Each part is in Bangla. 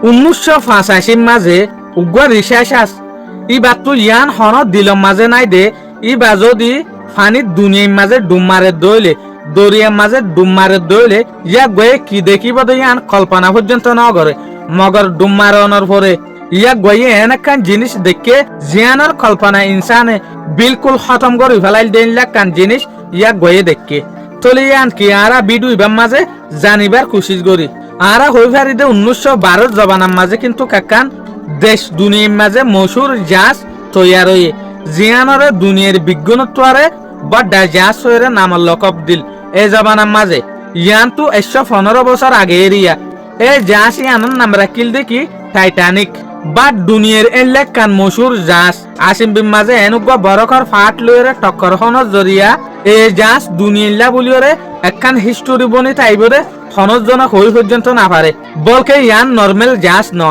1985 মাঝে উগ্র রিসার্চ আস ইবা তো ইয়ান হন দিলম মাঝে নাই দে ইবা যদি ফানিত দুনিয়ার মাঝে ডুম মারে দইলে দরিয়ার মাঝে ডুম মারে দইলে ইয়া গয়ে কি দেখিব দে ইয়ান কল্পনা পর্যন্ত ন করে মগর ডুম মারানোর পরে ইয়া গয়ে এনকান জিনিস দেখে জিয়ানোর কল্পনা ইনসানে বিলকুল খতম করে ফেলাইল দেন লাকান জিনিস ইয়া গয়ে দেখে তলে ইয়ান কি আরা বিডু ইবার মাঝে জানিবার কোশিশ করি আরা হই ফারিদে 1912 জবানার মাঝে কিন্তু কাকান দেশ দুনিয়ার মাঝে মশুর জাহাজ তৈয়ার হয়ে জিয়ানরে দুনিয়ার বিজ্ঞানত্বরে বড় জাহাজ হয়ে নাম লকব দিল এই জবানার মাঝে ইয়ান তো 115 বছর আগে এরিয়া এই জাহাজ ইয়ানোর নাম রাখিল দেখি টাইটানিক বাট দুনিয়ার এলেক কান মশুর জাহাজ আসিম বিম মাঝে এনুক বরকর ফাট লইরে টক্কর হনর জরিয়া এই জাহাজ দুনিয়াল্লা বলিওরে একখান হিস্টোরি বনি তাইবরে খনজনক হই পর্যন্ত না পারে বলকে ইয়ান নর্মাল জাহাজ ন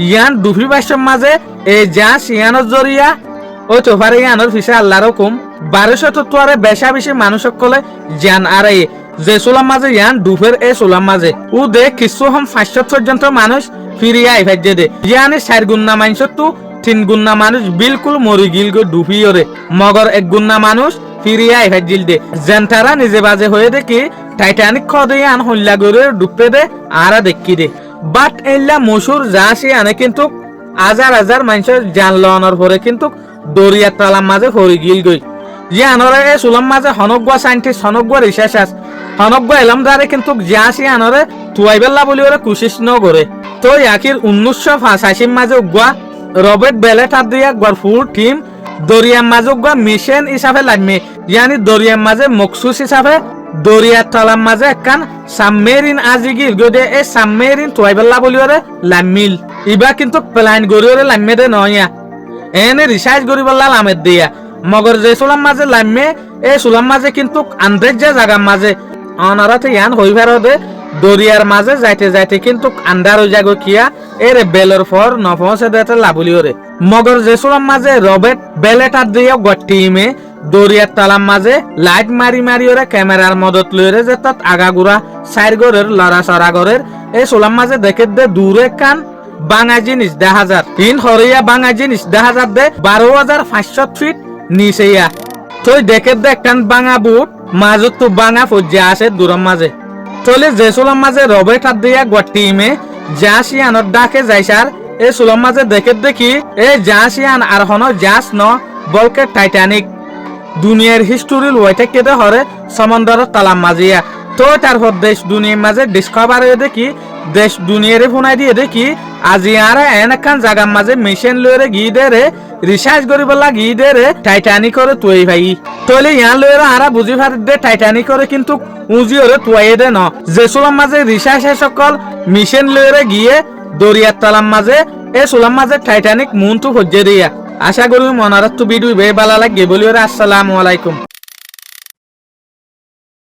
ইয়ান দুফি বাইশের মাঝে এই জাহাজ ইয়ানোর জরিয়া ও তো পারে ইয়ানোর ফিসে আল্লাহর হুকুম 1200 তত্ত্বরে বেশা বেশি মানুষ সকলে জান আর যে সোলাম মাঝে ইয়ান দুফের এই সোলাম মাঝে ও দে কিছু হম 500 পর্যন্ত মানুষ ফিরিয়া আইফাজ্জে দে ইয়ানে 4 গুণনা মানুষ তো 3 গুণনা মানুষ বিলকুল মরি গিল গো ডুফিওরে মগর 1 গুণনা মানুষ ফিরিয়া আইফাজ্জিল দে জেন্টারা নিজে বাজে হয়ে দেখি টাইটানিক খদে আন হল্লা করে ডুবতে দে আরা দেখি দে বাট এল্লা মশুর জাহাজ আনে কিন্তু হাজার হাজার মানুষের জান লওয়ানোর পরে কিন্তু দরিয়ার তালার মাঝে ফরি গিল গই ইয়ানরে এ সুলাম মাঝে হনগ্য সাইন্টিস্ট হনগ্য রিসার্চ আস হনগ্য এলাম দারে কিন্তু জাহাজ আনরে তুয়াইবেল্লা বলি ওরে কোশিশ ন করে তো ইয়াকির 1985 মাঝে উগা রবার্ট বেলেট আর দিয়া গর ফুল টিম দরিয়ার মাঝে উগা মিশন হিসাবে লাগমে ইয়ানি দরিয়ার মাঝে মকসুস হিসাবে দরিয়ার তলার মাঝে একখান সাবমেরিন আজিগির গদে এই সাবমেরিন তুয়াইবেল্লা বলি ওরে লামিল ইবা কিন্তু প্ল্যান গরি ওরে লামে দে নয়া এনে রিসার্চ গরি বললা লামের দিয়া মগর যে সুলাম মাঝে লামে এই সুলাম মাঝে কিন্তু আন্দ্রেক যে জায়গার মাঝে অনারাতে ইয়ান হই ফেরদে দরিয়ার মাঝে যাইতে যাইতে কিন্তু আন্দার হয়ে যাগো কিয়া এরে বেলর ফর নফসে দেতে লাবলি ওরে মগর যে সুলাম মাঝে রবার্ট বেলেটার দিয়ে টিমে দরিয়ার তালার মাঝে লাইট মারি মারি ওরে ক্যামেরার মদত লইরে যে তত আগাগুড়া সাইর গরের লড়া সরা গরের এই সুলাম মাঝে দেখে দে দূরে কান বাঙা জিনিস 10,000 তিন হরিয়া বাঙা জিনিস 10,000 দে 12,500 ফিট নিচেয়া তুই দেখে দে কান বাঙা বুট মাজত তো বাঙা ফজ্জা আছে দূরের মাঝে তলে যে সুলাম মাঝে রবার্ট আর দিয়া টিমে জাসিয়ানোর ডাকে যাইসার এই সুলাম মাঝে দেখে দেখি এই জাসিয়ান আর হন জাস ন বলকে টাইটানিক দুনিয়ার হিস্টোরি লইতে কেটে হরে সমুদ্রের তালাম মাঝিয়া তো তারপর দেশ দুনিয়ার মাঝে ডিসকভার হয়ে দেখি দেশ দুনিয়ারে ফোনাই দিয়ে দেখি আজি আর এনখান জায়গার মাঝে মেশিন লইরে গিয়ে দে রে রিসার্চ করিবলা গিয়ে দে রে টাইটানিক করে তুই ভাই তলে ইয়ান লইরে আরা বুঝি পারি দে টাইটানিক করে কিন্তু উজি ওরে তুয়াই দে ন যে সুলাম মাঝে রিসার্চ সকল মিশন লইরে গিয়ে দরিয়ার তালাম মাঝে এ সুলাম মাঝে টাইটানিক মুন তো হজ্জে দিয়া আশা করি মনারত ভিডিও বে ভালো লাগে বলিও আসসালামু আলাইকুম।